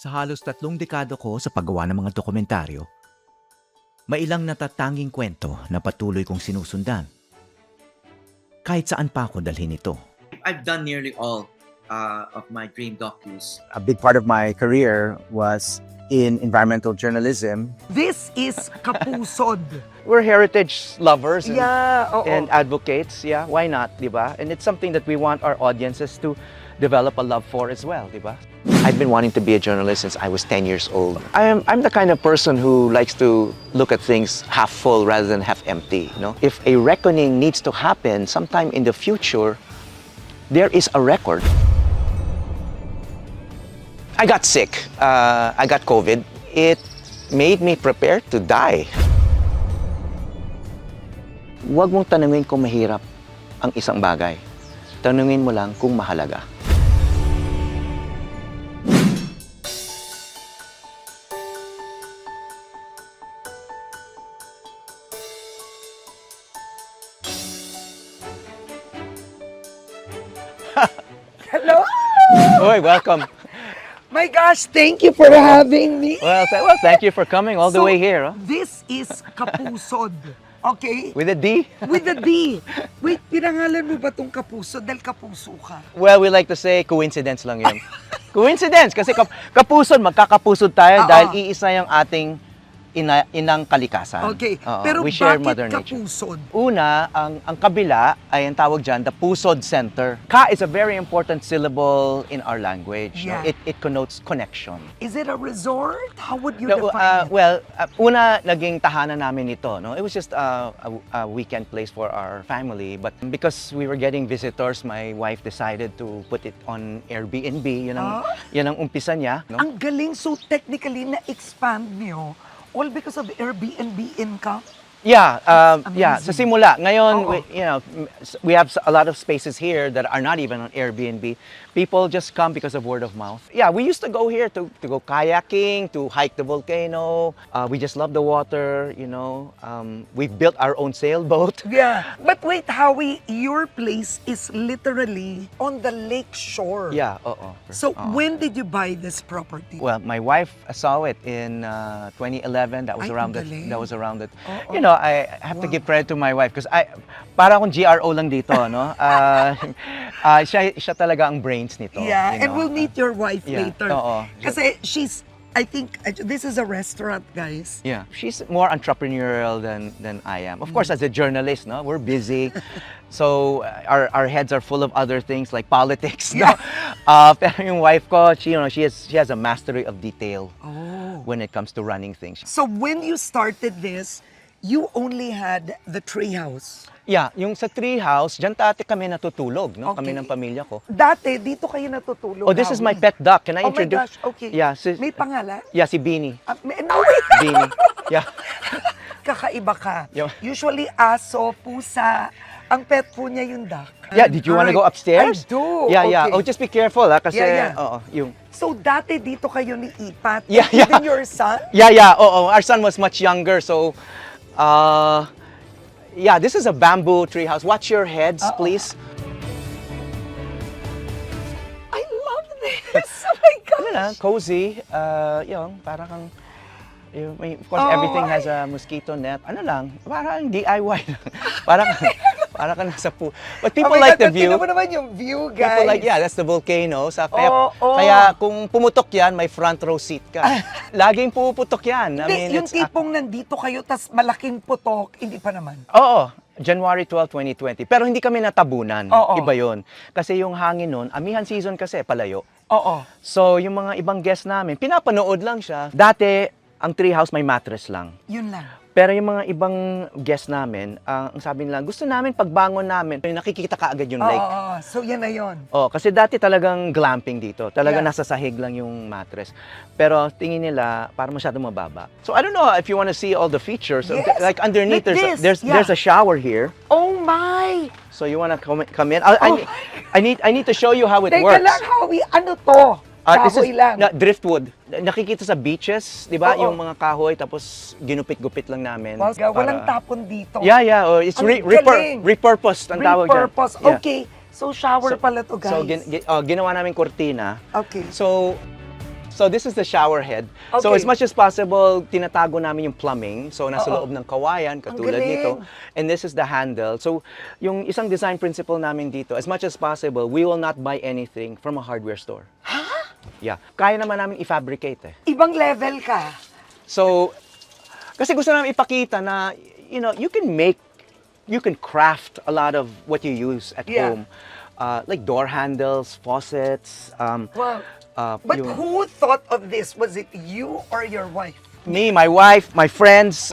Sa halos 3 dekada ko sa paggawa ng mga dokumentaryo, may ilang natatanging kwento na patuloy kong sinusundan. Kahit saan pa ako dalhin ito. I've done nearly all of my dream docus. A big part of my career was in environmental journalism. This is Kapusod. We're heritage lovers and, oo. and advocates. Yeah, why not, di ba? And it's something that we want our audiences to develop a love for as well, di ba? I've been wanting to be a journalist since I was 10 years old. I'm the kind of person who likes to look at things half full rather than half empty. You know? If a reckoning needs to happen sometime in the future, there is a record. I got sick. I got COVID. It made me prepared to die. Huwag mong tanungin kung mahirap ang isang bagay. Tanungin mo lang kung mahalaga. Hello! Oy, welcome. My gosh, thank you for having me. Well, thank you for coming all the way here. Huh? This is Kapusod. Okay? With a D? With a D. Wait, pinangalan mo ba tong Kapusod dahil kapuso ka? Well, we like to say coincidence lang yun. Coincidence! Kasi kapusod, magkakapusod tayo Oo. dahil iisa yung ating inang kalikasan. Okay, Oo, pero we share bakit Mother Nature. Kapusod? Una, ang kabila ay ang tawag dyan, the Pusod Center. Ka is a very important syllable in our language. No? Yeah. It connotes connection. Is it a resort? How would you No, define it? well, una, naging tahanan namin ito. No? It was just a weekend place for our family. But because we were getting visitors, my wife decided to put it on Airbnb. Yan ang umpisa niya. No? Ang galing, so technically na-expand niyo all because of Airbnb income? Yeah, That's yeah. Sa amazing. simula, ngayon, Oo. we have a lot of spaces here that are not even on Airbnb. People just come because of word of mouth. Yeah, we used to go here to go kayaking, to hike the volcano. We just love the water, you know. We've built our own sailboat. Yeah. But wait, Howie, your place is literally on the lake shore. Yeah, oo. So Oo. when did you buy this property? Well, my wife saw it in 2011. That was Ay, around ang galing. it. Oo. You know, I have to give credit to my wife because para akong GRO lang dito, no? Siya talaga ang brains nito. Yeah, you and know. we'll meet your wife Yeah, later. oo. Kasi I think this is a restaurant, guys. Yeah, she's more entrepreneurial than I am. Of course, as a journalist, no, we're busy, so our heads are full of other things like politics. No? Pero yung wife ko, she has a mastery of detail when it comes to running things. So when you started this, you only had the treehouse. Yeah, yung sa tree house, dyan dati kami natutulog, no? Kami Okay. ng pamilya ko. Dati, dito kayo natutulog. Oh, this is my Howie. pet duck. Can I Oh my introduce? gosh, okay. Yeah, May pangalan? yeah, si Beanie. No, wait. Beanie. Yeah. Kakaiba ka. Yung- Usually, aso, pusa. Ang pet po niya yung duck. Yeah, did you want to go upstairs? I do. Yeah, yeah. Okay. Oh, just be careful, ha? Kasi, Yeah, yeah. oo, yung... So, dati dito kayo ni Ipat. Yeah, yeah. Even your son? Yeah. Oh, our son was much younger, so yeah, this is a bamboo treehouse. Watch your heads, please. I love this. Oh my Ano lang, gosh. cozy. Yung parang kang of course, Oh, everything has a mosquito net. Ano lang, parang DIY lang. Parang ka nasa pool. But people Oh my like God, the view. tingnan mo naman yung view, guys. People like, yeah, that's the volcano. Oo. Kaya kung pumutok yan, may front row seat ka. Laging puputok yan. I Hindi, mean, yung tipong nandito kayo, tas malaking putok, hindi pa naman. Oo, January 12, 2020. Pero hindi kami natabunan. Oo. Iba yun. Kasi yung hangin nun, amihan season kasi, palayo. Oo. So, yung mga ibang guests namin, pinapanood lang siya. Dati, ang treehouse may mattress lang. Yun lang. Pero yung mga ibang guests namin, ang sabi nila, gusto namin pagbangon namin, nakikita ka agad yung lake. Oo. So, yan na yun. Oh, kasi dati talagang glamping dito. Talagang Yeah. nasa sahig lang yung mattress. Pero tingin nila parang masyadong mababa. So I don't know if you want to see all the features. Yes. Like underneath Like there's this, yeah. a shower here. Oh my! So you want to come in? I need to show you how it Teka works. lang, Howie, ano to? This Kahoy is lang. driftwood. Nakikita sa beaches, 'di ba? Oo. Yung mga kahoy tapos ginupit-gupit lang namin. Walang para- tapon dito. Yeah. Oh, it's Ang galing. repurposed ang tawag dyan. Repurpose. Yeah. Okay. So, shower pala to, guys. So ginawa namin kortina. Okay. So So this is the shower head. So Okay. as much as possible, tinatago namin yung plumbing. So nasa Oo. loob ng kawayan, katulad galing. nito. And this is the handle. So yung isang design principle namin dito, as much as possible, we will not buy anything from a hardware store. Yeah. Kaya naman namin i-fabricate eh. Ibang level ka. So, kasi gusto namin ipakita na, you know, you can craft a lot of what you use at Yeah. home. Like door handles, faucets. Wow. But yung- who thought of this? Was it you or your wife? Me, my wife, my friends,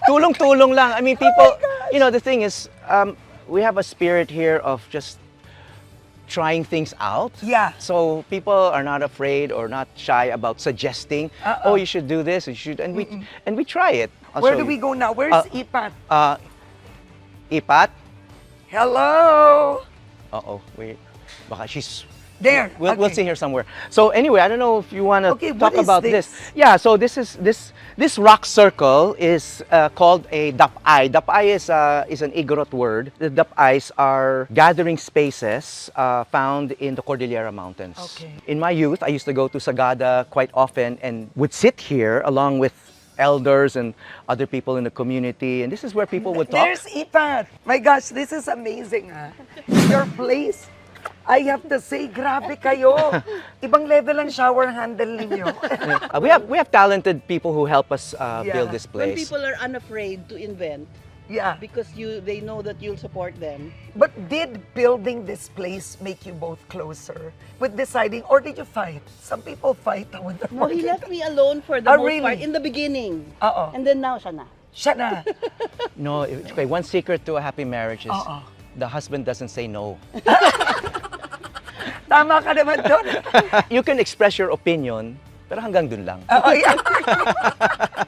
tulong-tulong lang. I mean, people, you know, the thing is, we have a spirit here of just trying things out. Yeah. So people are not afraid or not shy about suggesting, oh, you should do this, you should, and we try it. I'll Where show do we you. go now? Where's Ipat? Ipat? Hello. Uh-oh, wait. Baka she's... There. We'll Okay. see her somewhere. So anyway, I don't know if you want to Okay, talk what is about this? this. Yeah, so this rock circle is called a dapay. Dapay is an Igorot word. The dapays are gathering spaces found in the Cordillera Mountains. Okay. In my youth, I used to go to Sagada quite often and would sit here along with elders and other people in the community, and this is where people would talk. There's Ipat. My gosh, this is amazing, ha? Your place. I have to say, grabe kayo. Ibang level ang shower handle ninyo. We have talented people who help us Yeah. build this When place. people are unafraid to invent Yeah. because they know that you'll support them. But did building this place make you both closer with deciding, or did you fight? Some people fight with their No, he partner. left me alone for the Oh, most really? part in the beginning. Oo. And then now siya na. Siya na. No, okay, one secret to a happy marriage is Oo. the husband doesn't say no. Tama ka naman doon. You can express your opinion, pero hanggang dun lang. Oo, yeah.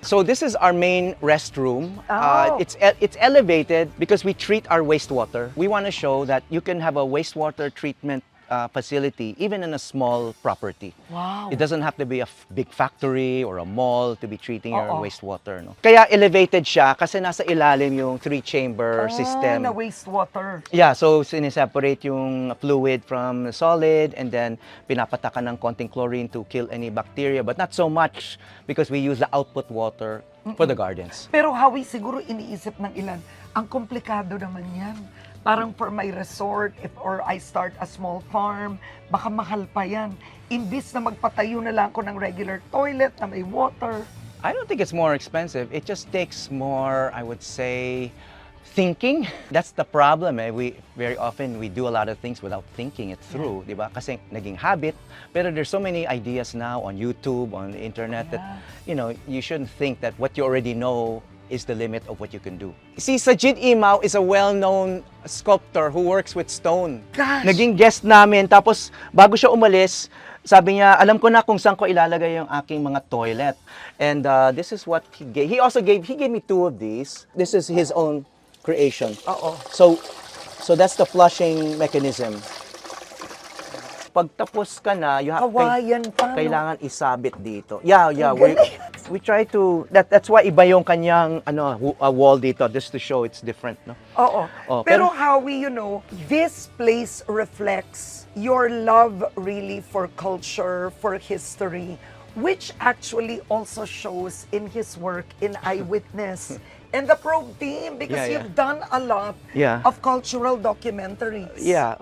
So this is our main restroom. Oh. It's elevated because we treat our wastewater. We want to show that you can have a wastewater treatment facility even in a small property. Wow. It doesn't have to be a big factory or a mall to be treating your Oo. wastewater. No? Kaya elevated siya kasi nasa ilalim yung three-chamber system. Na wastewater. Yeah, so siniseparate yung fluid from the solid and then pinapatakan ng konting chlorine to kill any bacteria, but not so much because we use the output water for the gardens. Pero Howie, siguro iniisip ng ilan, ang komplikado naman yan. Parang for my resort, or I start a small farm, baka mahal pa yan. Imbis na magpatayo na lang ako ng regular toilet na may water. I don't think it's more expensive. It just takes more, I would say, thinking. That's the problem. We very often we do a lot of things without thinking it through, di ba? Kasi naging habit. Pero there's so many ideas now on YouTube, on the internet that you shouldn't think that what you already know is the limit of what you can do. Si Sajid Imaw is a well-known sculptor who works with stone. Gosh! Naging guest namin, tapos bago siya umalis, sabi niya, alam ko na kung saan ko ilalagay yung aking mga toilet. And this is what he gave. He gave me two of these. This is his own creation. Oo. So that's the flushing mechanism. Pag tapos ka na, Kawayan pa, no? kailangan isabit dito. Yeah. We try to, that's why iba yung kanyang wall dito, just to show it's different, no? Oo. Oh, pero pero- Howie, this place reflects your love really for culture, for history, which actually also shows in his work in Eyewitness and the Probe team, because Yeah, yeah. you've done a lot Yeah. of cultural documentaries. Yeah,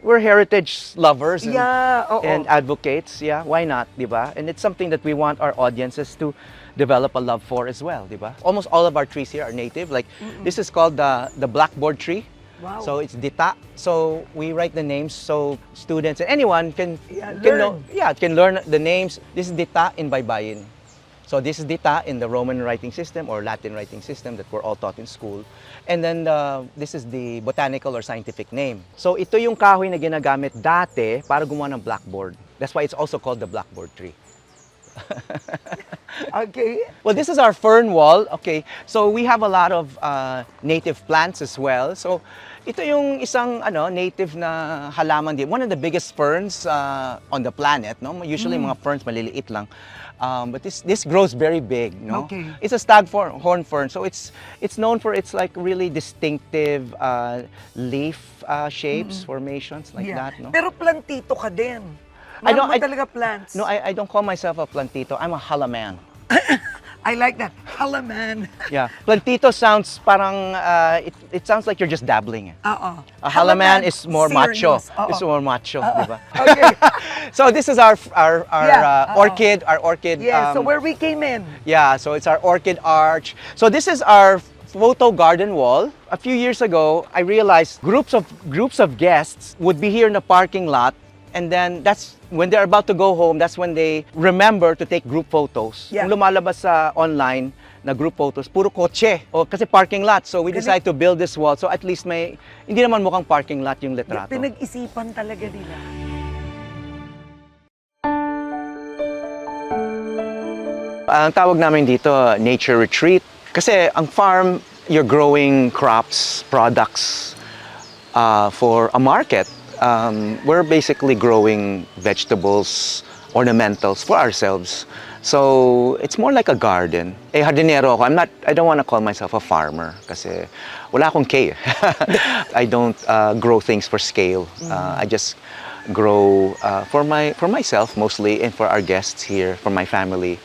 we're heritage lovers and, Yeah, oo. and advocates. Yeah, why not, di ba? And it's something that we want our audiences to develop a love for as well, di ba? Almost all of our trees here are native. Like this is called the blackboard tree. Wow. So it's dita. So we write the names so students and anyone can learn the names. This is dita in Baybayin. So this is dita in the Roman writing system or Latin writing system that we're all taught in school. And then this is the botanical or scientific name. So ito yung kahoy na ginagamit dati para gumawa ng blackboard. That's why it's also called the blackboard tree. Okay. Well, this is our fern wall. Okay, so we have a lot of native plants as well. So ito yung isang native na halaman din. One of the biggest ferns on the planet. No, usually mga ferns maliliit lang. But this grows very big. No, Okay. it's a staghorn fern. So it's known for its like really distinctive leaf shapes, formations like that. No. Pero plantito ka din. Mahal mo talaga plants. No, I don't call myself a plantito. I'm a halaman. I like that. Halaman. Yeah, plantito sounds parang it sounds like you're just dabbling. Oo. A halaman is more macho. serious. Oo. It's more macho, di ba? Okay. So this is our Yeah, orchid, our orchid. Yeah, so where we came in. Yeah, so it's our orchid arch. So this is our photo garden wall. A few years ago, I realized groups of guests would be here in the parking lot, and then that's when they're about to go home, that's when they remember to take group photos. Yeah. Kung lumalabas sa online na group photos, puro kotse o kasi parking lot. So we decided to build this wall. So at least hindi naman mukhang parking lot yung litrato. Pinag-isipan talaga nila. Ang tawag namin dito, nature retreat. Kasi ang farm, you're growing crops, products for a market. We're basically growing vegetables, ornamentals for ourselves. So it's more like a garden. Hardinero ako. I don't want to call myself a farmer kasi wala akong K. I don't grow things for scale. I just grow for myself mostly, and for our guests here, for my family.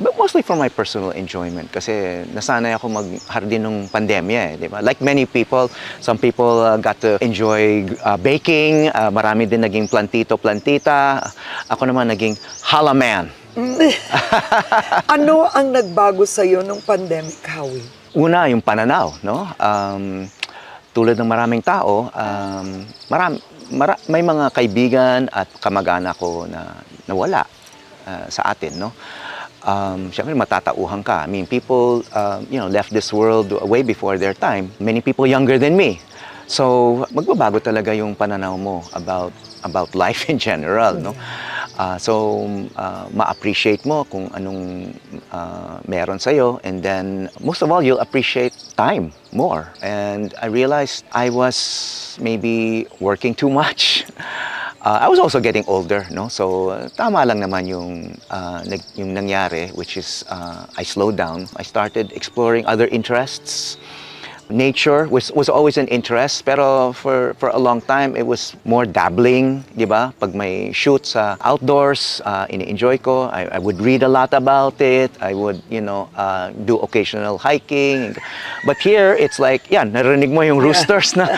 But mostly for my personal enjoyment kasi nasanay ako mag-hardin nung pandemya, di ba? Like many people, some people got to enjoy baking, marami din naging plantito-plantita. Ako naman naging halaman. Ano ang nagbago sa'yo nung pandemic, Howie? Una, yung pananaw, no? Tulad ng maraming tao, may mga kaibigan at kamag-anak ko na nawala sa atin, no? Siyempre matatauhan ka. I mean, people, left this world way before their time. Many people younger than me. So, magbabago talaga yung pananaw mo about life in general, no? So, ma-appreciate mo kung anong meron sa'yo, and then, most of all, you'll appreciate time more. And I realized I was maybe working too much. I was also getting older, no? So, tama lang naman yung nangyari, which is I slowed down. I started exploring other interests. Nature was always an interest, pero for a long time, it was more dabbling, di ba? Pag may shoot sa outdoors, ini-enjoy ko. I would read a lot about it. I would, do occasional hiking. But here, it's like, narinig mo yung roosters na.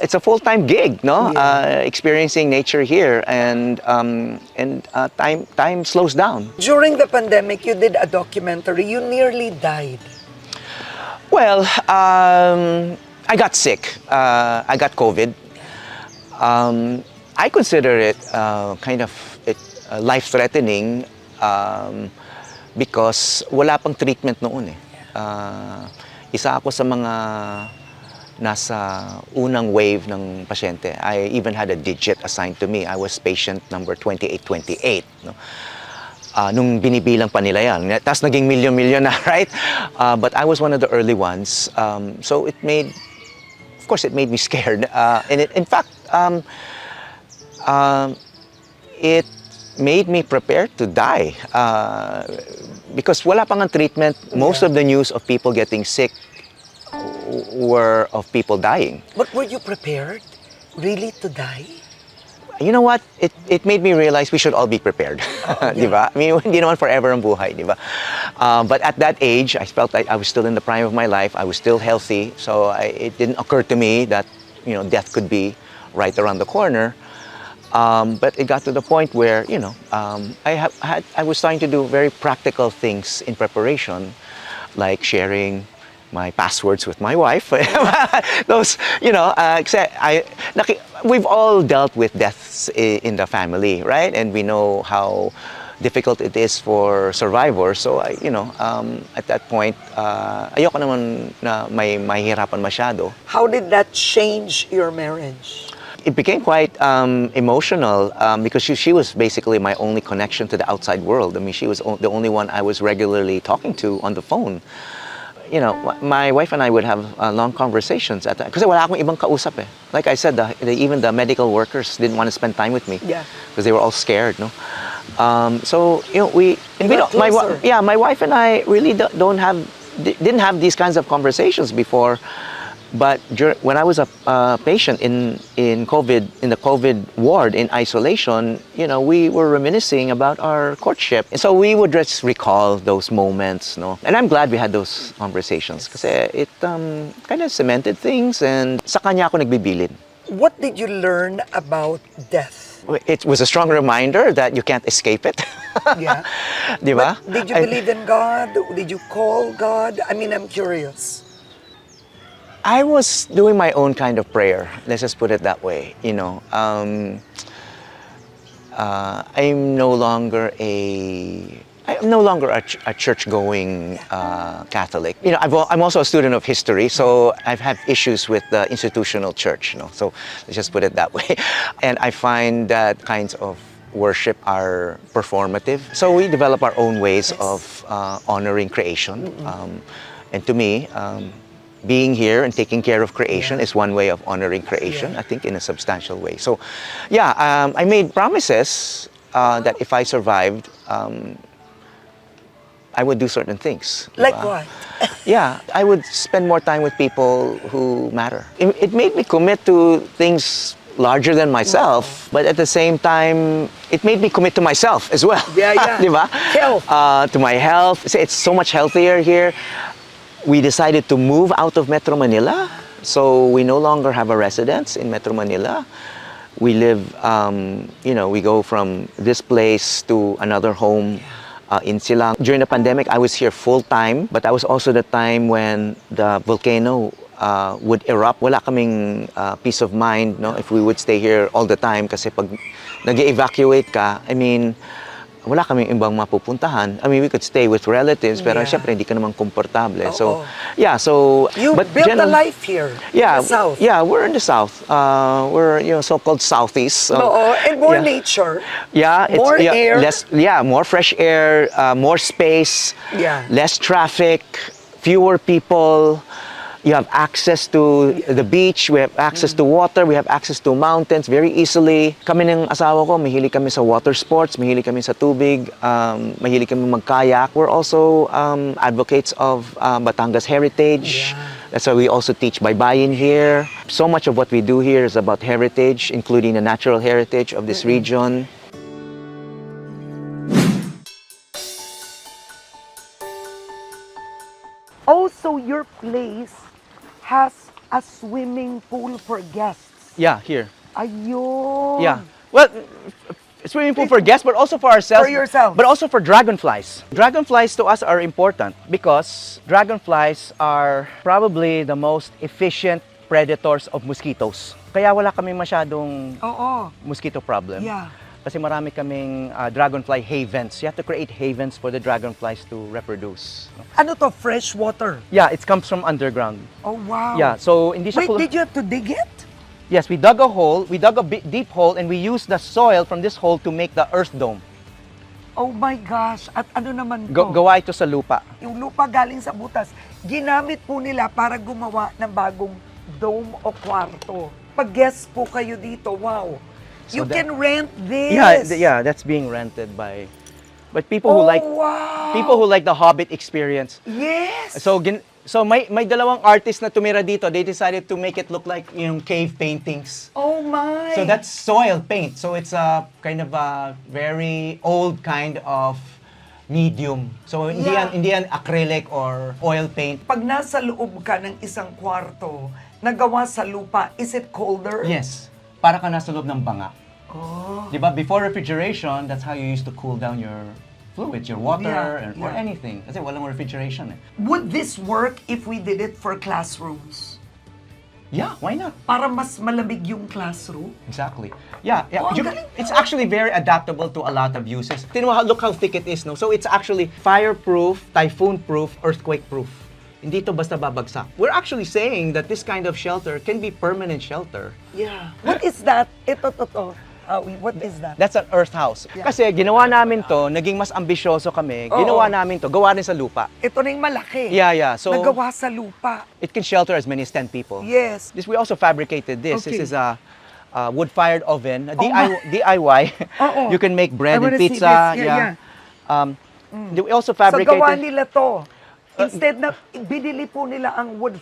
It's a full-time gig, no? Experiencing nature here, and time slows down. During the pandemic, you did a documentary. You nearly died. Well, I got sick. I got COVID. I consider it kind of life-threatening because wala pang treatment noon eh. Isa ako sa mga nasa unang wave ng pasyente. I even had a digit assigned to me. I was patient number 2828. No? Nung binibilang pa nila yan. Tapos naging milyon-milyon na, right? But I was one of the early ones. So it made me scared. And in fact, it made me prepared to die. Because wala pang ang treatment. Most of the news of people getting sick were of people dying. But were you prepared, really, to die? You know what? It made me realize we should all be prepared. Di ba? I mean, hindi naman forever ang buhay, di ba? But at that age, I felt like I was still in the prime of my life. I was still healthy. So it didn't occur to me that, death could be right around the corner. But it got to the point where, I was starting to do very practical things in preparation, like sharing my passwords with my wife. Those, we've all dealt with deaths in the family, right? And we know how difficult it is for survivors. So, at that point, ayoko naman na may mahirapan masyado. How did that change your marriage? It became quite emotional because she was basically my only connection to the outside world. I mean, she was the only one I was regularly talking to on the phone. My wife and I would have long conversations at that. Kasi wala akong ibang kausap eh. Like I said, even the medical workers didn't want to spend time with me. Yeah. Because they were all scared, no? So, my wife and I really didn't have these kinds of conversations before But when I was a patient in COVID, in the COVID ward in isolation, you know, we were reminiscing about our courtship. And so we would just recall those moments, no? And I'm glad we had those conversations kasi it kind of cemented things, and sa kanya ako nagbibilin. What did you learn about death? It was a strong reminder that you can't escape it. Yeah. Di ba? But did you believe in God? Did you call God? I mean, I'm curious. I was doing my own kind of prayer. Let's just put it that way. You know, I'm no longer a church-going Catholic. You know, I'm also a student of history, so I've had issues with the institutional church. You know, so let's just put it that way. And I find that kinds of worship are performative. So we develop our own ways of honoring creation. And to me, being here and taking care of creation is one way of honoring creation, I think, in a substantial way. So, yeah, I made promises that if I survived, I would do certain things. Like diba? what? Yeah, I would spend more time with people who matter. It made me commit to things larger than myself, but at the same time, it made me commit to myself as well. Yeah, yeah. Diba? Health. To my health. It's so much healthier here. We decided to move out of Metro Manila, so we no longer have a residence in Metro Manila. We live, you know, we go from this place to another home in Silang. During the pandemic, I was here full-time, but that was also the time when the volcano would erupt. Wala kaming peace of mind, no, if we would stay here all the time, kasi pag nag-evacuate ka, I mean, wala kaming ibang mapupuntahan. I mean, we could stay with relatives, pero syempre hindi ka naman komportable. So, yeah, so... You built a life here yeah, in the South. Yeah, we're in the South. We're, you know, so-called Southeast. So, And more yeah. nature. Yeah, it's More air. More fresh air, more space, Yeah. less traffic, fewer people. You have access to the beach, we have access to water, we have access to mountains very easily. Kami ng asawa ko, mahilig kami sa water sports, mahilig kami sa tubig, mahilig kami mag-kayak. We're also advocates of Batangas heritage. Yeah. That's why we also teach baybayin here. So much of what we do here is about heritage, including the natural heritage of this region. Also, your place has a swimming pool for guests. Yeah, here. Ayun. Yeah. Well, swimming pool for guests, but also for ourselves. For yourself. But also for dragonflies. Dragonflies to us are important because dragonflies are probably the most efficient predators of mosquitoes. Kaya wala kaming masyadong Oo. mosquito problem. Yeah. Kasi marami kaming dragonfly havens. You have to create havens for the dragonflies to reproduce. Ano to? Fresh water? Yeah, it comes from underground. Oh, wow. Yeah, so hindi siya Wait, did you have to dig it? Yes, we dug a hole, we dug a deep hole, and we used the soil from this hole to make the earth dome. Oh my gosh. At ano naman to? Gawa ito sa lupa. Yung lupa galing sa butas. Ginamit po nila para gumawa ng bagong dome o kwarto. Pag guest po kayo dito, wow. So You can rent this. Yeah, that's being rented by people who like wow. people who like the Hobbit experience. Yes. So may dalawang artists na tumira dito. They decided to make it look like, you know, cave paintings. Oh my. So that's soil paint. So it's a kind of a very old kind of medium. So hindi yan acrylic or oil paint. Pag nasa loob ka ng isang kwarto, nagawa sa lupa, is it colder? Yes. Para ka nasa loob ng banga. Oh. Diba? Before refrigeration, that's how you used to cool down your fluids, your water, or Yeah. anything. Kasi walang refrigeration eh. Would this work if we did it for classrooms? Yeah, why not? Para mas malamig yung classroom? Exactly. Yeah, yeah. Oh, galing It's actually very adaptable to a lot of uses. Look how thick it is, no? So it's actually fireproof, typhoon-proof, earthquake-proof. Hindi to basta babagsak. We're actually saying that this kind of shelter can be permanent shelter. Yeah. What is that? Ito. What is that? That's an earth house. Yeah. Kasi ginawa namin to, naging mas ambisyoso kami. Oo. Ginawa namin to, gawa rin sa lupa. Ito na yung malaki. Yeah. So Nagawa sa lupa. it can shelter as many as 10 people. Yes. We also fabricated this. Okay. This is a wood-fired oven, a my. DIY. Oo. You can make bread I wanna and see pizza. this. Yeah. We also So gawa fabricated. nila to. Instead na binili po nila ang wood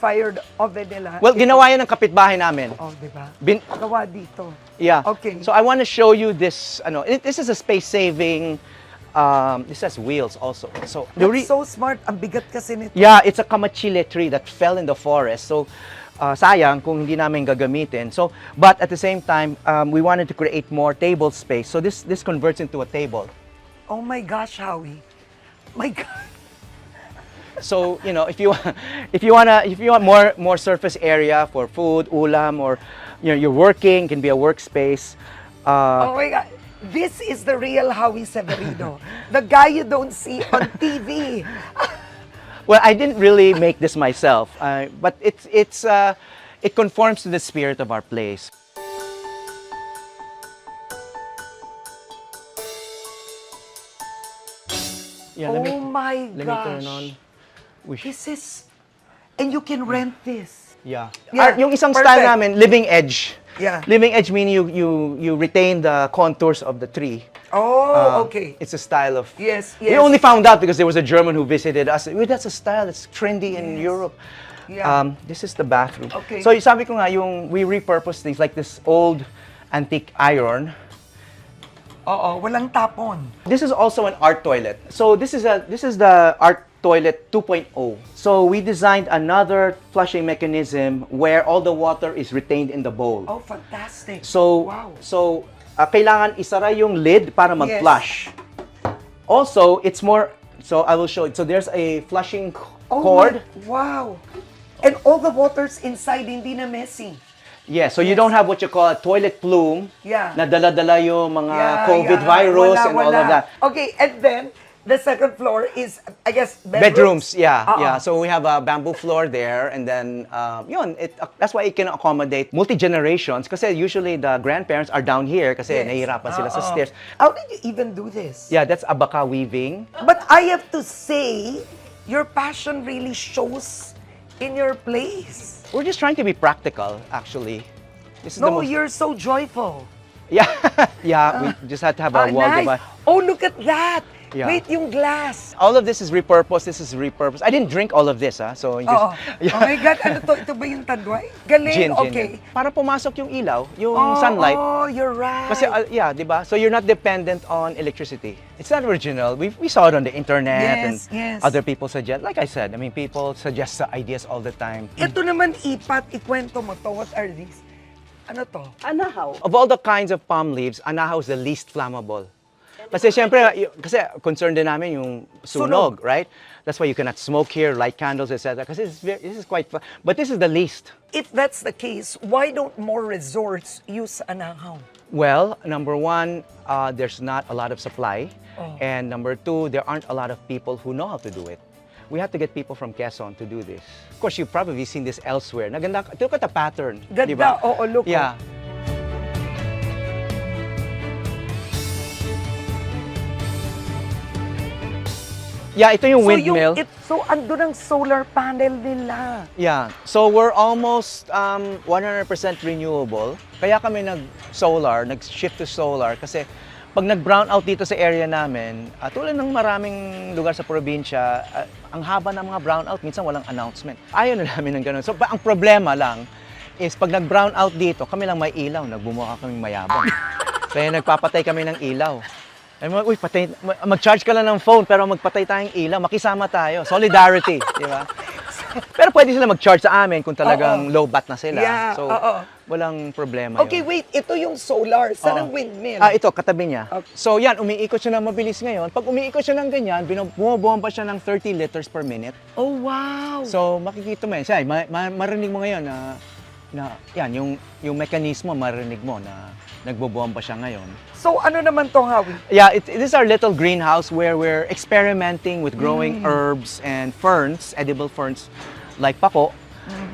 wood-fired oven nila. Well, ginawa yan ng kapitbahay namin. Oh, di ba? Bin- Gawa dito. Yeah. Okay. So I want to show you this. This is a space-saving. This has wheels also. So That's so smart. Ang bigat kasi nito. yeah, it's a kamachile tree that fell in the forest. So sayang kung hindi namin gagamitin. So but at the same time, we wanted to create more table space. So this converts into a table. Oh my gosh, Howie. My God. So if you want more surface area for food, ulam, or you're working, can be a workspace. Oh my God. This is the real Howie Severino. The guy you don't see on TV. Well, I didn't really make this myself, but it conforms to the spirit of our place. Yeah, Oh my let me turn on. gosh. This is, and you can rent this. Yeah. Yeah, Yung isang perfect. style namin, living edge. Yeah. Living edge meaning you retain the contours of the tree. Oh, okay. It's a style of. Yes, We yes. only found out because there was a German who visited us. Well, that's a style that's trendy in Yes. Europe. Yeah. This is the bathroom. Okay. So sabi ko nga, we repurpose things like this old antique iron. Oo, walang tapon. This is also an art toilet. So this is the art toilet 2.0. So we designed another flushing mechanism where all the water is retained in the bowl. Oh, fantastic. So Wow. kailangan isara yung lid para mag-flush. Also, it's more. So I will show it. So there's a flushing Oh cord. Wow. And all the water's inside, hindi na messy. Yeah, so you don't have what you call a toilet plume. Yeah. Na dala-dala yung mga Yeah, COVID yeah. virus Wala, and all wala. of that. Okay, and then the second floor is, I guess, Bedrooms, yeah, Uh-uh. yeah. So we have a bamboo floor there, and then that's why it can accommodate multi-generations. Kasi usually the grandparents are down here kasi Yes. nahihirapan sila sa Uh-uh. stairs. How did you even do this? Yeah, that's abaka weaving. But I have to say, your passion really shows in your place. We're just trying to be practical, actually. This is the No, most, you're so joyful. yeah, yeah. We just had to have a wall Nice. divider. Oh, look at that. Yeah. Wait, yung glass. All of this is repurposed. This is repurposed. I didn't drink all of this, So you Oo. just, Oh my God, ano to? Ito ba yung tandway? Galing, gin, okay. yan. Para pumasok yung ilaw, yung sunlight. Oh, you're right. Kasi, yeah, di ba? So you're not dependent on electricity. It's not original. We saw it on the internet and Yes, yes. other people suggest. Like I said, I mean, people suggest ideas all the time. Ito naman, Ipat, ikwento mo to. What are these? Ano to? Anahaw. Of all the kinds of palm leaves, anahaw is the least flammable. Kasi syempre, kasi concerned din namin yung sunog, right? That's why you cannot smoke here, light candles, etc. Kasi this is quite, but this is the least. If that's the case, why don't more resorts use anahaw? Well, number one, there's not a lot of supply. Oh. And number two, there aren't a lot of people who know how to do it. We have to get people from Quezon to do this. Of course, you've probably seen this elsewhere. Naganda, look at the pattern. Ganda, di ba? oo, look. Yeah. Yeah, ito yung windmill. So ando ng solar panel nila. Yeah. So we're almost 100% renewable. Kaya kami nag-shift to solar kasi pag nag-brown out dito sa area namin, tulad ng maraming lugar sa probinsya, ang haba ng mga brown out, minsan walang announcement. Ayaw na namin ng ganun. So ang problema lang is pag nag-brown out dito, kami lang may ilaw, nagbumuka kaming mayabang. Kaya nagpapatay kami ng ilaw. Uy, mag-charge ka lang ng phone pero magpatay tayong ilaw, makisama tayo. Solidarity, di ba? Pero pwede sila mag-charge sa amin kung talagang low bat na sila. Yeah, So, walang problema Okay, yun. wait. Ito yung solar. Saan ang windmill? Ito, katabi niya. Okay. So yan, umiikot siya ng mabilis ngayon. Pag umiikot siya ng ganyan, bumabomba siya ng 30 liters per minute. Oh, wow. So makikita mo yan. Siya, marinig mo ngayon na yan, yung mekanismo marinig mo na nagbobomba siya ngayon. So ano naman to, Howie? Yeah, this is our little greenhouse where we're experimenting with growing herbs and ferns, edible ferns like pako.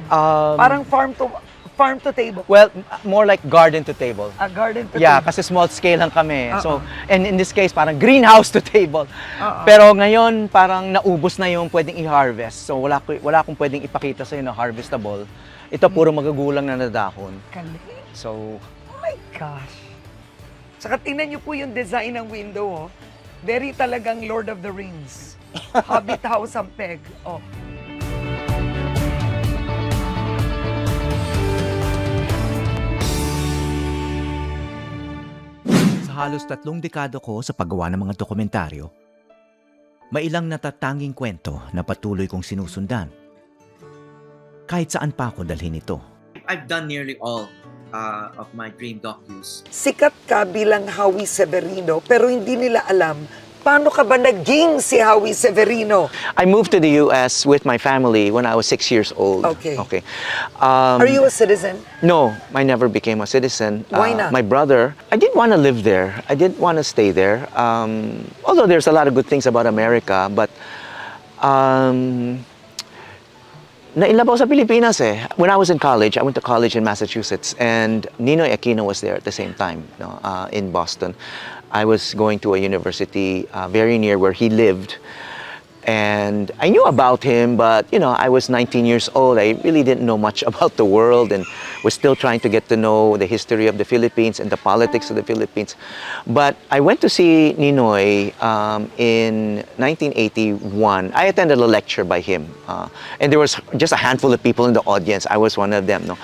Parang farm to table. Well, more like garden to table. A garden to Yeah, table. kasi small scale lang kami. So, and in this case, parang greenhouse to table. Uh-uh. Pero ngayon, parang naubos na yung pwedeng i-harvest. So, wala akong pwedeng ipakita sa'yo na harvestable. Ito, puro magagulang na nadahon. Galing. So, Oh my gosh. Saka tingnan niyo po yung design ng window, oh. Very talagang Lord of the Rings. Hobbit house ang peg. Oh. halos 3 dekada ko sa paggawa ng mga dokumentaryo, may ilang natatanging kwento na patuloy kong sinusundan. Kahit saan pa ako dalhin ito. I've done nearly all of my dream docus. Sikat ka bilang Howie Severino, pero hindi nila alam paano ka ba naging si Howie Severino? I moved to the US with my family when I was 6 years old. Okay. Are Are you a citizen? No, I never became a citizen. Why not? My brother, I didn't want to live there. I didn't want to stay there. Although there's a lot of good things about America, but nainlove ako sa Pilipinas eh. When I was in college, I went to college in Massachusetts, and Ninoy Aquino was there at the same time, in Boston. I was going to a university very near where he lived. And I knew about him, but I was 19 years old. I really didn't know much about the world and was still trying to get to know the history of the Philippines and the politics of the Philippines. But I went to see Ninoy in 1981. I attended a lecture by him. And there was just a handful of people in the audience. I was one of them. No?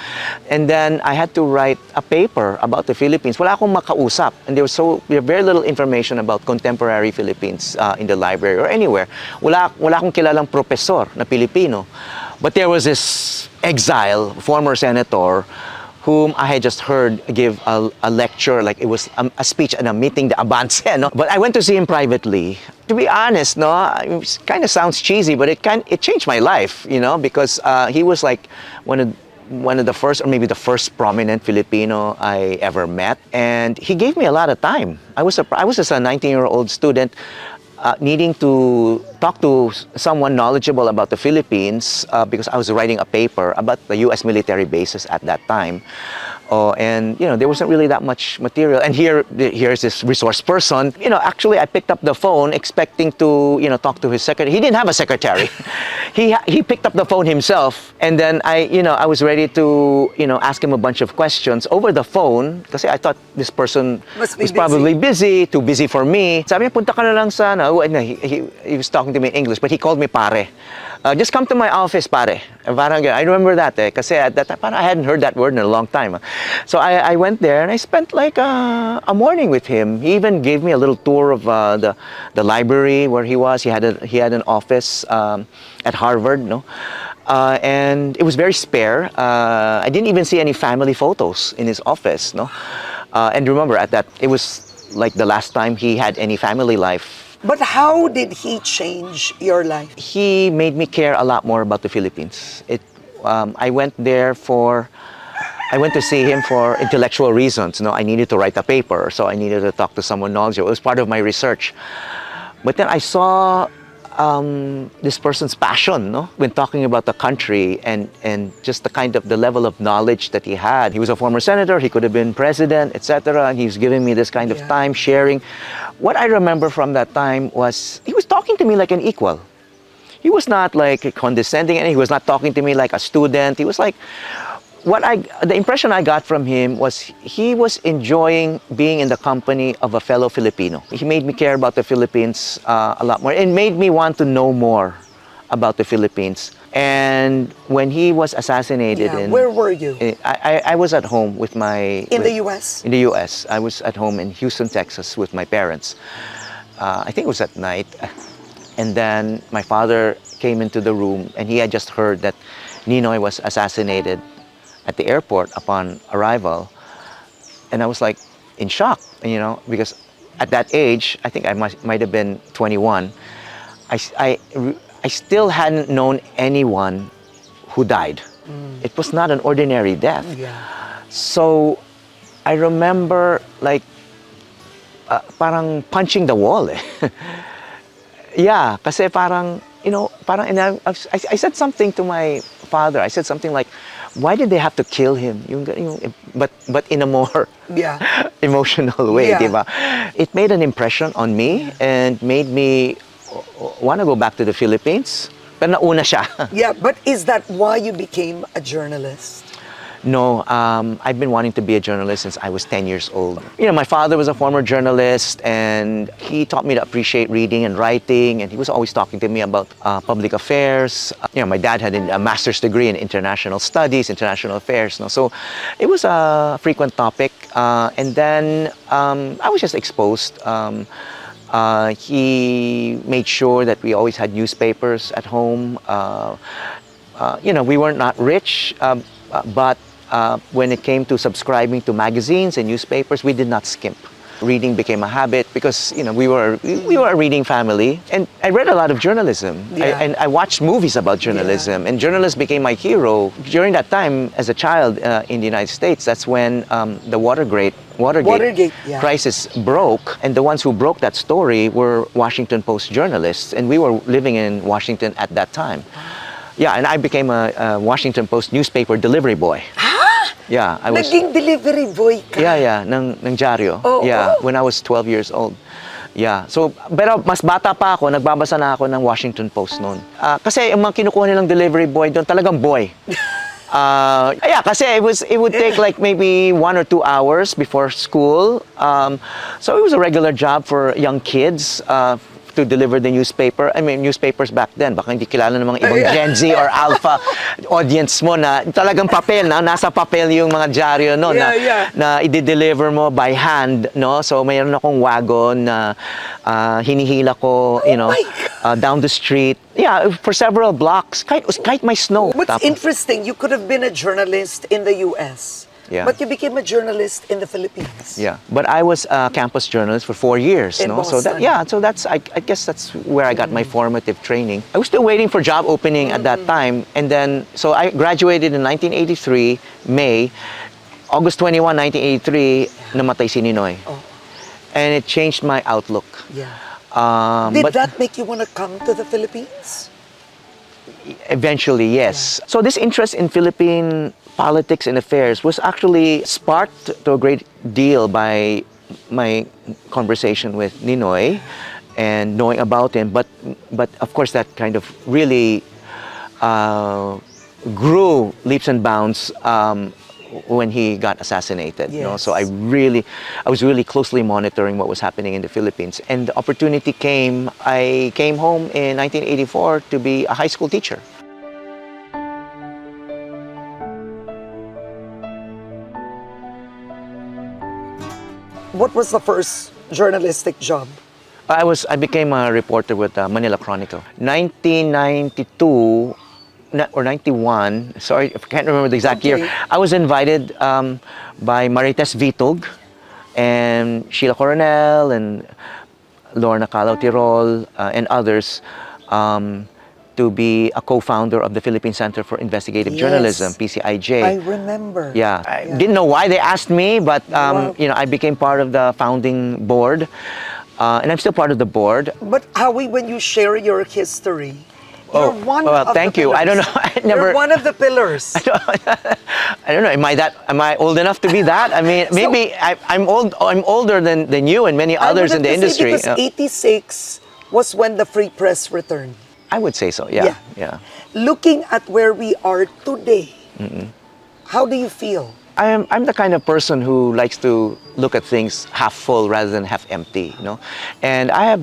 And then I had to write a paper about the Philippines. Wala akong makausap. And there was very little information about contemporary Philippines in the library or anywhere. Wala akong kilalang professor na Pilipino. But there was this exile, former senator, whom I had just heard give a lecture, like it was a speech at a meeting de avance. No? But I went to see him privately. To be honest, it kind of sounds cheesy, but it changed my life, because he was like one of the first, or maybe the first prominent Filipino I ever met. And he gave me a lot of time. I was just a 19-year-old student needing to talk to someone knowledgeable about the Philippines because I was writing a paper about the U.S. military bases at that time. And there wasn't really that much material. And here's this resource person. Actually, I picked up the phone expecting to talk to his secretary. He didn't have a secretary. He picked up the phone himself, and then I was ready to ask him a bunch of questions over the phone because I thought this person Must be was probably busy, too busy for me. Sabi niya, punta ka na lang sa he was talking to me in English, but he called me pare. Just come to my office, pare. Parang, I remember that kasi at that time, I hadn't heard that word in a long time. So I went there and I spent like a morning with him. He even gave me a little tour of the library where he was. He had an office at Harvard, no? And it was very spare. I didn't even see any family photos in his office, no? And remember, at that, it was like the last time he had any family life. But how did he change your life? He made me care a lot more about the Philippines. I went to see him for intellectual reasons. I needed to write a paper, so I needed to talk to someone knowledgeable. It was part of my research. But then I saw this person's passion, when talking about the country and just the level of knowledge that he had. He was a former senator, he could have been president, etc. And he was giving me this kind of time, sharing. What I remember from that time was he was talking to me like an equal. He was not like condescending, and he was not talking to me like a student. He was like, the impression I got from him was he was enjoying being in the company of a fellow Filipino. He made me care about the Philippines a lot more and made me want to know more about the Philippines. And when he was assassinated, where were you? I was at home with my... In the U.S.? In the U.S. I was at home in Houston, Texas with my parents. I think it was at night. And then my father came into the room and he had just heard that Ninoy was assassinated at the airport upon arrival. And I was like in shock, because at that age, I think I might have been 21, I still hadn't known anyone who died. It was not an ordinary death. Yeah. So I remember like parang punching the wall. Yeah, kasi parang, and I said something to my father. I said something like, why did they have to kill him? But in a more emotional way, diba? It made an impression on me and made me want to go back to the Philippines. Pero nauna siya. Yeah, but is that why you became a journalist? No, I've been wanting to be a journalist since I was 10 years old. You know, my father was a former journalist, and he taught me to appreciate reading and writing, and he was always talking to me about public affairs. You know, my dad had a master's degree in international studies, international affairs, no? So it was a frequent topic. And then I was just exposed. He made sure that we always had newspapers at home. You know, we were not rich, but when it came to subscribing to magazines and newspapers, we did not skimp. Reading became a habit because, you know, we were a reading family, and I read a lot of journalism. Yeah. And I watched movies about journalism, and journalists became my hero. During that time, as a child in the United States, that's when the Watergate yeah. crisis broke, and the ones who broke that story were Washington Post journalists, and we were living in Washington at that time. Yeah, and I became a Washington Post newspaper delivery boy. Yeah, I was. Naging delivery boy ka. Yeah, ng dyaryo. Oh, Yeah, oh. when I was 12 years old. Yeah, so, pero mas bata pa ako, nagbabasa na ako ng Washington Post noon. Kasi yung mga kinukuha nilang delivery boy doon, talagang boy. Yeah, kasi it would take like maybe 1 or 2 hours before school. So it was a regular job for young kids to deliver the newspaper. I mean, newspapers back then, baka hindi kilala ng mga ibang Gen Z or Alpha audience mo na talagang papel, nasa papel yung mga dyaryo, no, na i-deliver mo by hand, no? So mayroon akong wagon na hinihila ko, you know, down the street. Yeah, for several blocks, kahit may snow. What's interesting, you could have been a journalist in the US, Yeah. but you became a journalist in the Philippines. Yeah, but I was a campus journalist for 4 years. In No? So Boston. so that's I guess that's where I got my formative training. I was still waiting for job opening at that time, and then so I graduated in 1983 May. August 21, 1983, namatay si Ninoy, and it changed my outlook. Yeah. Did But that make you want to come to the Philippines? eventually, yes. So this interest in Philippine politics and affairs was actually sparked to a great deal by my conversation with Ninoy and knowing about him. But of course, that kind of really grew leaps and bounds when he got assassinated. You know? So I was really closely monitoring what was happening in the Philippines. And the opportunity came. I came home in 1984 to be a high school teacher. What was the first journalistic job? I became a reporter with Manila Chronicle. 1992 or 91, sorry, I can't remember the exact year. I was invited by Marites Vitog and Sheila Coronel and Lorna Calao Tirol and others to be a co-founder of the Philippine Center for Investigative Journalism, PCIJ. I remember. Yeah, I didn't know why they asked me, but Wow. you know, I became part of the founding board, and I'm still part of the board. But Howie, when you share your history, you're one well, of thank the you. I don't pillars. know. I never. You're one of the pillars. I don't know. Am I old enough to be that? I mean, maybe I'm old. I'm older than you and many others in the industry. Because 86 was when the free press returned. I would say so. Yeah. Yeah. Looking at where we are today, how do you feel? I'm the kind of person who likes to look at things half full rather than half empty, you know. And I have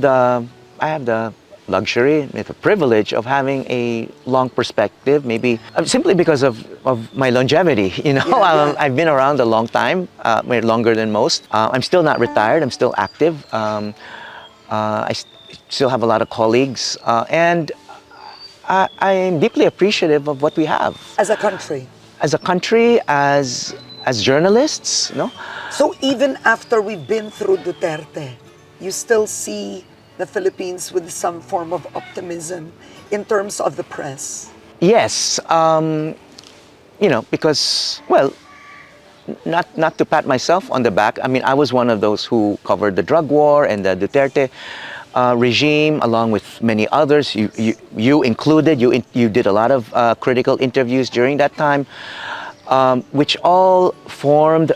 the luxury, the privilege of having a long perspective, maybe simply because of my longevity, you know. I've been around a long time, longer than most. I'm still not retired. I'm still active. I still have a lot of colleagues, and I'm deeply appreciative of what we have As a country. as a country, as journalists, no? So even after we've been through Duterte, you still see the Philippines with some form of optimism in terms of the press? Yes, you know, because, well, not to pat myself on the back. I mean, I was one of those who covered the drug war and the Duterte regime, along with many others. You included. You did a lot of critical interviews during that time, which all formed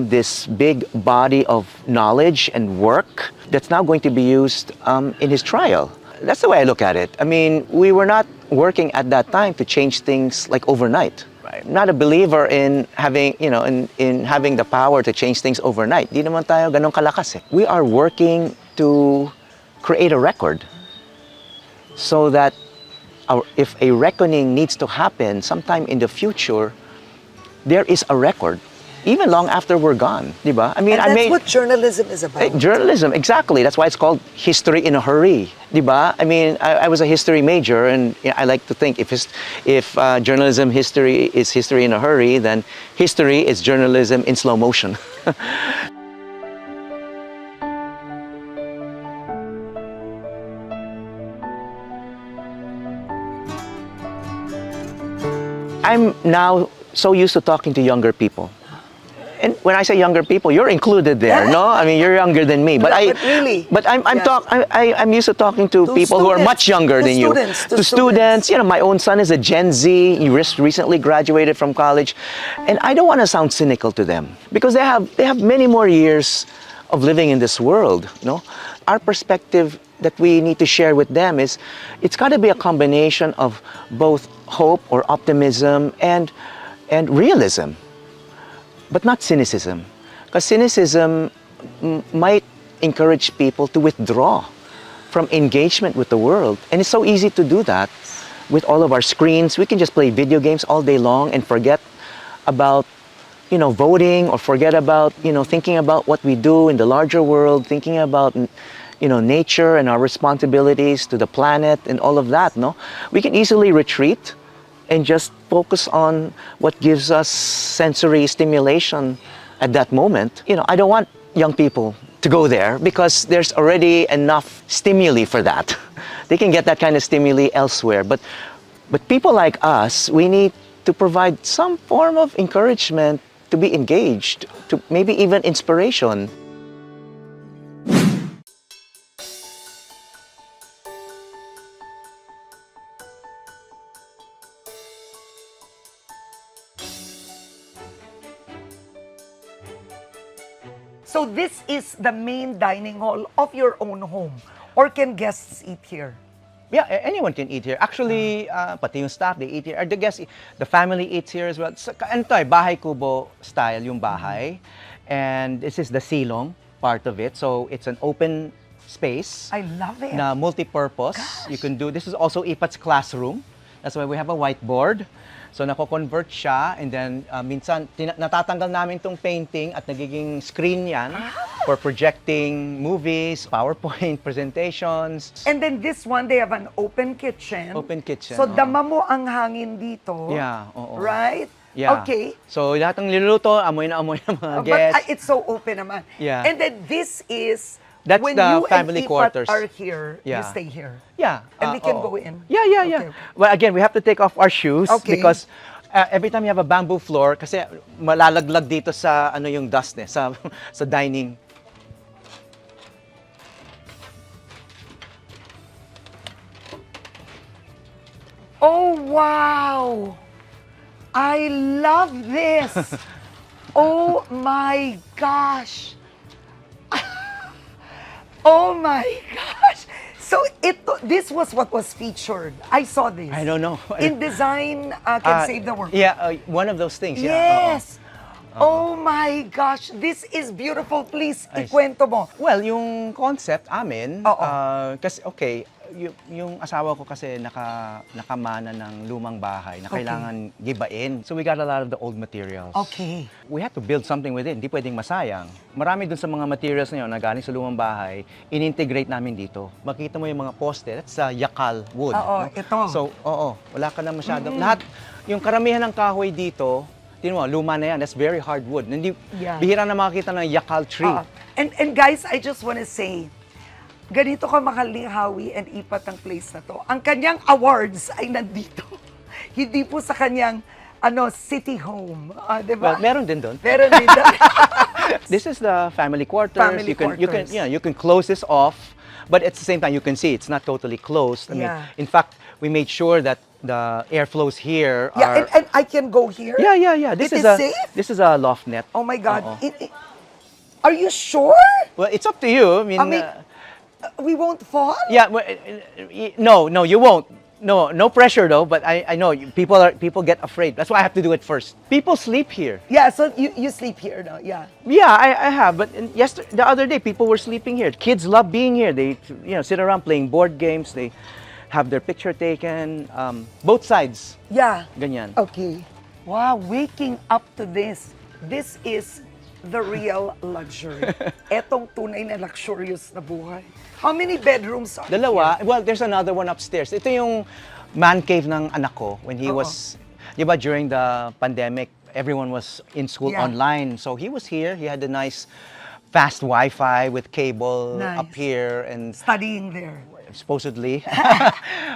this big body of knowledge and work that's now going to be used in his trial. That's the way I look at it. I mean, we were not working at that time to change things like overnight. not a believer in having, in having the power to change things overnight. Di naman tayo ganun kalakas eh. We are working to create a record so that if a reckoning needs to happen sometime in the future, there is a record, even long after we're gone, di ba? I mean, And that's what journalism is about. journalism, exactly. That's why it's called history in a hurry, di ba? I mean, I was a history major, and I like to think if journalism history is history in a hurry, then history is journalism in slow motion. I'm now so used to talking to younger people. And when I say younger people, you're included there, no? I mean, you're younger than me, but really, I'm used to talking to people who are much younger than you. To students, my own son is a Gen Z. He recently graduated from college, and I don't want to sound cynical to them because they have many more years of living in this world. Our perspective that we need to share with them is, it's got to be a combination of both hope or optimism and realism. But not cynicism, because cynicism might encourage people to withdraw from engagement with the world. And it's so easy to do that with all of our screens. We can just play video games all day long and forget about, voting, or forget about, thinking about what we do in the larger world, thinking about, nature and our responsibilities to the planet and all of that, no? We can easily retreat and just focus on what gives us sensory stimulation at that moment. I don't want young people to go there because there's already enough stimuli for that. They can get that kind of stimuli elsewhere. But people like us, we need to provide some form of encouragement to be engaged, to maybe even inspiration. So this is the main dining hall of your own home, or can guests eat here? Yeah, anyone can eat here. Actually, pati yung staff, they eat here. The guests, the family eats here as well. Ano to, bahay kubo style yung bahay. And this is the silong part of it. So it's an open space. I love it. Na multi-purpose. Gosh. You can do, this is also Ipat's classroom. That's why we have a whiteboard. So nako-convert siya, and then minsan natatanggal namin tong painting at nagiging screen yan for projecting movies, PowerPoint presentations. And then this one, they have an open kitchen. Open kitchen. So dama mo ang hangin dito. Yeah, oo. Right? Yeah. Okay. So lahat ng niluluto, amoy na amoy ng mga guests. But it's so open naman. Yeah. And then this is, That's when the you family and Ipat quarters. are here, you Yeah. stay here. Yeah. And we can oo. go in. Yeah. Okay. Well, again, we have to take off our shoes Okay. because every time you have a bamboo floor, kasi malalaglag dito sa yung dust sa dining. Oh, wow! I love this! Oh my gosh! Oh my gosh! So this was what was featured. I saw this. I don't know. In design can save the world. Yeah, one of those things. Yeah. Yes! Oh my gosh! This is beautiful. Please, ikwento mo. Well, yung concept amin, Oo. kasi yung asawa ko kasi nakamana ng lumang bahay na kailangan gibain. So we got a lot of the old materials. Okay. We had to build something with it. Hindi pwedeng masayang. Marami dun sa mga materials na yun na galing sa lumang bahay, in-integrate namin dito. Makita mo yung mga poste, that's yakal wood. Oo, ito. So, wala ka na masyadong. Lahat, yung karamihan ng kahoy dito, tinuwa, luma na yan. That's very hard wood. Hindi, Yeah. bihira na makakita ng yakal tree. And guys, I just want to say, ganito ka mahal ni Howie and Ipat ang place na to. Ang kanyang awards ay nandito. Hindi po sa kanyang city home. Di ba? Well, meron din doon. Meron din doon. This is the family quarters. Family you quarters. can close this off, but at the same time you can see it's not totally closed. I mean, Yeah. in fact, we made sure that the airflows here Yeah, are. and I can go here? Yeah. It is safe? This is a loft net. Oh my God. Oo. Are you sure? Well, it's up to you. I mean, We won't fall? yeah. No, you won't. No pressure though, but I know people get afraid. That's why I have to do it first. People sleep here. Yeah, so you sleep here now, yeah. Yeah, I have, but the other day people were sleeping here. Kids love being here. They sit around playing board games. They have their picture taken. Both sides. Yeah. Ganyan. Okay. Wow, waking up to this. This is the real luxury. Etong tunay na luxurious na buhay. How many bedrooms are Dalawa. here? Well, there's another one upstairs. Ito yung man cave ng anak ko when he was, di ba, during the pandemic, everyone was in school Yeah. online. So he was here. He had a nice fast Wi-Fi with cable Nice. up here and Studying there. supposedly.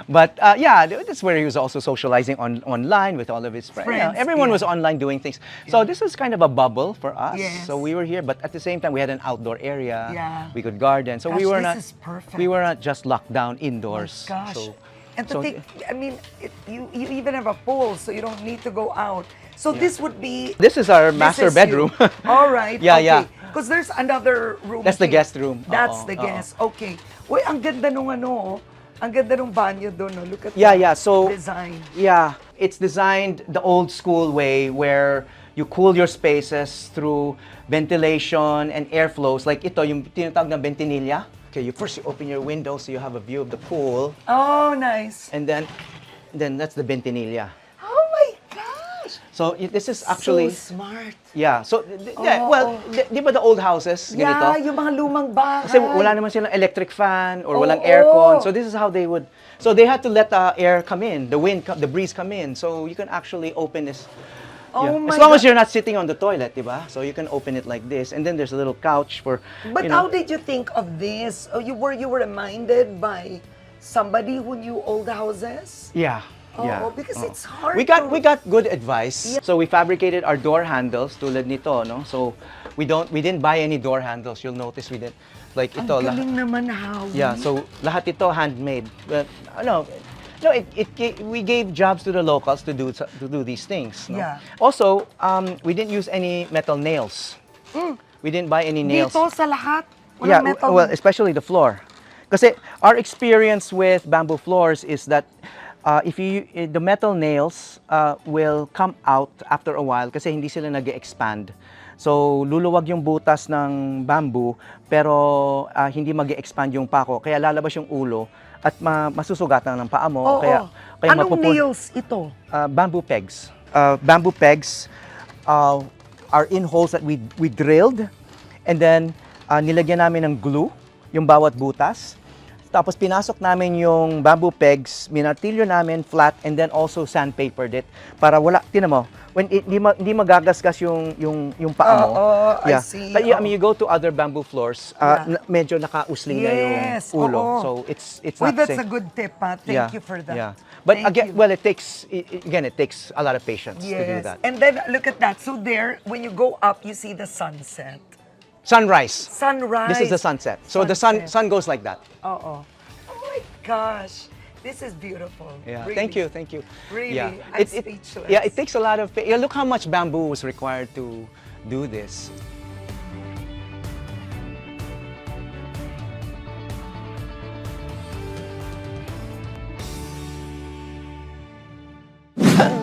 But yeah, that's where he was also socializing online with all of his friends. Friends, Everyone yeah. was online doing things. So this was kind of a bubble for us. Yes. So we were here, but at the same time, we had an outdoor area. Yeah. We could garden. So we Gosh, were this not. is perfect. We were not just locked down indoors. Gosh. So, And to so- think, I mean, you even have a pool, so you don't need to go out. So this would be... This is our this master is you. bedroom. All right. Yeah, okay. yeah. Because there's another room That's the here. guest room. That's Oo, the oo. guest. Okay. Uy, ang ganda nung ano, oh. Ang ganda nung banyo doon, oh. Look at Yeah, that yeah. So design. yeah, it's designed the old school way where you cool your spaces through ventilation and airflows. Like ito, yung tinatawag na ventinilla. Okay, you open your window so you have a view of the pool, Oh, nice. and then that's the ventinilla. Oh my gosh. So this is actually So smart. yeah. So yeah, Oo. well, di ba the old houses ganito? Yeah, yung mga lumang bahay. Kasi wala naman silang electric fan or walang Oo. aircon. So this is how they would. So they had to let the air come in, the wind, the breeze come in. So you can actually open this. Oh yeah. my As long as God. you're not sitting on the toilet, diba? So you can open it like this, and then there's a little couch for. But you how know, did you think of this? Oh, you were reminded by somebody who knew old houses? Yeah. Oo, Yeah. because Oo. it's hard We got to- we got good advice. So we fabricated our door handles tulad nito, no? So we didn't buy any door handles. You'll notice we didn't like Ang ito. galing naman, Howie. Yeah, so lahat ito handmade. But we gave jobs to the locals to do these things. No? Yeah. Also, we didn't use any metal nails. We didn't buy any nails. Dito sa lahat? Yeah, Walang metal. well, especially the floor. Kasi our experience with bamboo floors is that the metal nails will come out after a while kasi hindi sila nag-expand. So luluwag yung butas ng bamboo pero hindi mag-expand yung pako kaya lalabas yung ulo at masusugatan ng paa mo. Oo. Kaya Anong nails ito? bamboo pegs. Bamboo pegs are in holes that we drilled and then nilagyan namin ng glue yung bawat butas. Tapos pinasok namin yung bamboo pegs, minartilyo namin flat and then also sandpapered it para wala, tinan mo, when hindi magagasgas yung paa mo. I see. But yeah, I mean, you go to other bamboo floors, Yeah. medyo nakausling na Yes, yung ulo. oo. So it's Uy, not that's safe. a good tip, ha? Thank you for that. Yeah. But Thank again, you. well, it takes a lot of patience to do Yes. that. And then look at that. So there, when you go up, you see the sunset. Sunrise. Sunrise. This is the sunset. So the Sunset. sun goes like that. Oh my gosh. This is beautiful. Yeah. Really. Thank you. Really, Yeah. I'm speechless. Yeah, it takes a lot of. Yeah, look how much bamboo was required to do this.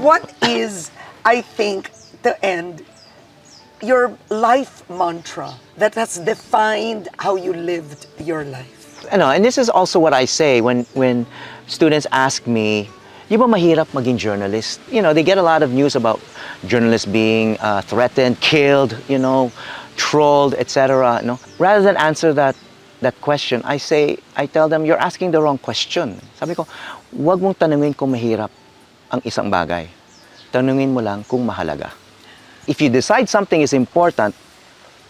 What is, I think, to end, your life mantra that has defined how you lived your life? And this is also what I say when students ask me, "Di ba mahirap maging journalist?" They get a lot of news about journalists being threatened, killed, trolled, etc. Rather than answer that question, I tell them, you're asking the wrong question. Sabi ko, wag mong tanungin kung mahirap ang isang bagay. Tanungin mo lang kung mahalaga. If you decide something is important,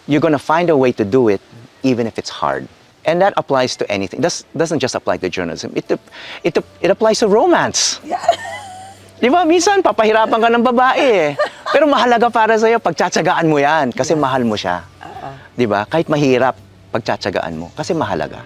you're gonna find a way to do it, even if it's hard. And that applies to anything. Doesn't just apply to journalism. It applies to romance. Yeah. Di ba? Minsan, papahirapan ka ng babae eh. Pero mahalaga para sa'yo, pagtsatsagaan mo yan kasi mahal mo siya. Di ba? Kahit mahirap, pagtsatsagaan mo kasi mahalaga.